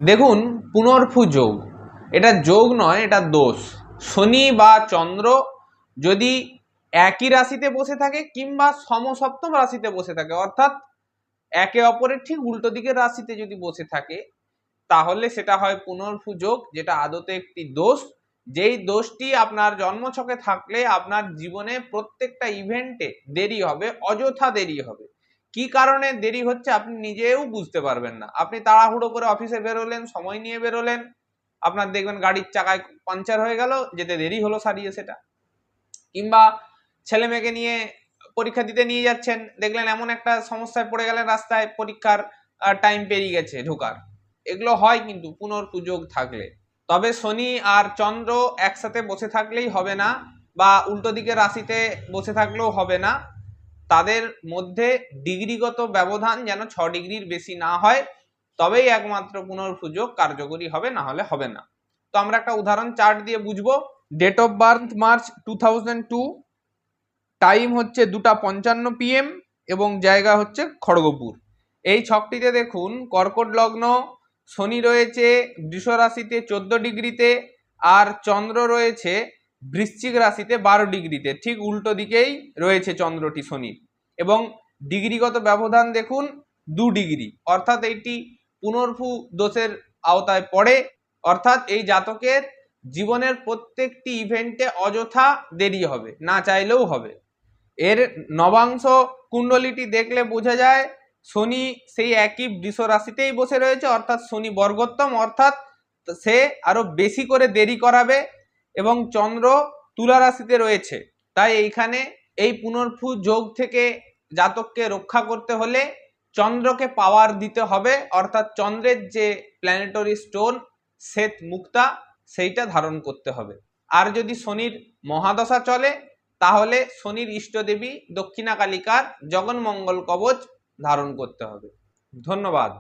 দেখুন, পুনর্ভু যোগ এটা যোগ নয়, এটা দোষ। শনি বা চন্দ্র যদি একই রাশিতে বসে থাকে কিংবা সমসপ্তম রাশিতে বসে থাকে, অর্থাৎ একে অপরের ঠিক উল্টো দিকের রাশিতে যদি বসে থাকে, তাহলে সেটা হয় পুনর্ভু যোগ, যেটা আদতে একটি দোষ। যেই দোষটি আপনার জন্মছকে থাকলে আপনার জীবনে প্রত্যেকটা ইভেন্টে দেরি হবে, অযথা দেরি হবে। কি কারণে দেরি হচ্ছে আপনি নিজেও বুঝতে পারবেন না। আপনি তাড়াহুড়ো করে অফিসে বেরোলেন, সময় নিয়ে বেরোলেন, আপনার দেখবেন গাড়ির চাকায় পাংচার হয়ে গেল, যেতে দেরি হলো সারিয়ে সেটা। কিংবা ছেলে মেয়েকে নিয়ে পরীক্ষা দিতে নিয়ে যাচ্ছেন, দেখলেন এমন একটা সমস্যায় পড়ে গেলেন রাস্তায়, পরীক্ষার টাইম পেরিয়ে গেছে ঢোকার। এগুলো হয় কিন্তু পুনর্ভু যোগ থাকলে। তবে শনি আর চন্দ্র একসাথে বসে থাকলেই হবে না, বা উল্টো দিকে রাশিতে বসে থাকলেও হবে না। তাদের মধ্যে ডিগ্রিগত ব্যবধান যেন 6 ডিগ্রির বেশি না হয়, তবেই একমাত্র পুনর্ভু যোগ কার্যকরী হবে, না হলে হবে না। তো আমরা একটা উদাহরণ চার্ট দিয়ে বুঝবো। Date of birth March 2002, time হচ্ছে 2:55 PM এবং জায়গা হচ্ছে খড়গপুর। এই ছকটিতে দেখুন, কর্কট লগ্ন, শনি রয়েছে বৃষ রাশিতে 14 ডিগ্রিতে, আর চন্দ্র রয়েছে বৃশ্চিক রাশিতে 12 ডিগ্রিতে। ঠিক উল্টো দিকেই রয়েছে চন্দ্রটি শনির, এবং ডিগ্রিগত ব্যবধান দেখুন 2 ডিগ্রি, অর্থাৎ এইটি পুনর্ভু দোষের আওতায় পড়ে। অর্থাৎ এই জাতকের জীবনের প্রত্যেকটি ইভেন্টে অযথা দেরি হবে, না চাইলেও হবে। এর নবাংশ কুণ্ডলিটি দেখলে বোঝা যায় শনি সেই একই বৃষ রাশিতেই বসে রয়েছে, অর্থাৎ শনি বর্গোত্তম, অর্থাৎ সে আরো বেশি করে দেরি করাবে, এবং চন্দ্র তুলা রাশিতে রয়েছে। তাই এইখানে এই পুনর্ভু যোগ থেকে জাতককে রক্ষা করতে হলে চন্দ্রকে পাওয়ার দিতে হবে, অর্থাৎ চন্দ্রের যে প্ল্যানেটরি স্টোন শ্বেত মুক্তা, সেইটা ধারণ করতে হবে। আর যদি শনির মহাদশা চলে, তাহলে শনির ইষ্টদেবী দক্ষিণা কালিকার জগন্মঙ্গল কবচ ধারণ করতে হবে। ধন্যবাদ।